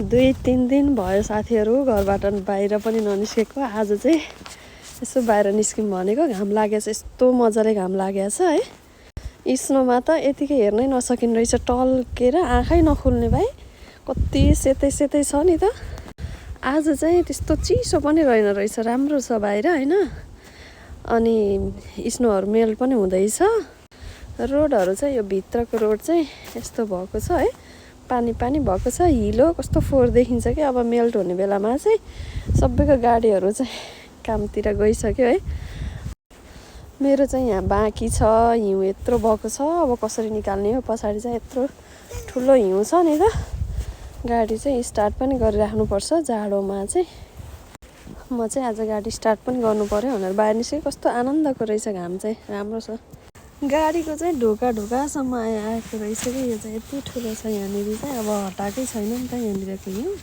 2-3 दिन भयो साथीहरू घरबाट बाहिर पनि ननिस्केको। आज चाहिँ यसो बाहिर निस्क्यौँ भनेको, घाम लागेछ, यस्तो मजाले घाम लागेछ है। स्नोमा त यतिकै हेर्नै नसकिने रहेछ, टल्केर आँखै नखुल्ने भाइ, कति सेतै सेतै छ नि त। आज चाहिँ त्यस्तो चिसो पनि रहेन रहेछ, राम्रो छ बाहिर होइन। अनि स्नोहरू मेल्ट पनि हुँदैछ। रोडहरू चाहिँ यो भित्रको रोड चाहिँ यस्तो भएको छ है, पानी पानी भएको छ, हिलो कस्तो फोहोर देखिन्छ कि। अब मेल्ट हुने बेलामा चाहिँ सबैको गाडीहरू चाहिँ कामतिर गइसक्यो है। मेरो चाहिँ यहाँ बाँकी छ, हिउँ यत्रो भएको छ, अब कसरी निकाल्ने हो। पछाडि चाहिँ यत्रो ठुलो हिउँ छ नि त, गाडी चाहिँ स्टार्ट पनि गरिराख्नुपर्छ जाडोमा चाहिँ। म चाहिँ आज गाडी स्टार्ट पनि गर्नु पर्यो भनेर बाहिर निस्केँ। कस्तो आनन्दको रहेछ घाम चाहिँ, राम्रो छ। गाडीको चाहिँ ढोकासम्म आएको रहेछ कि। यो चाहिँ यति ठुलो छ यहाँनिर चाहिँ, अब हटाएकै छैन नि त यहाँनिरको हिउँ।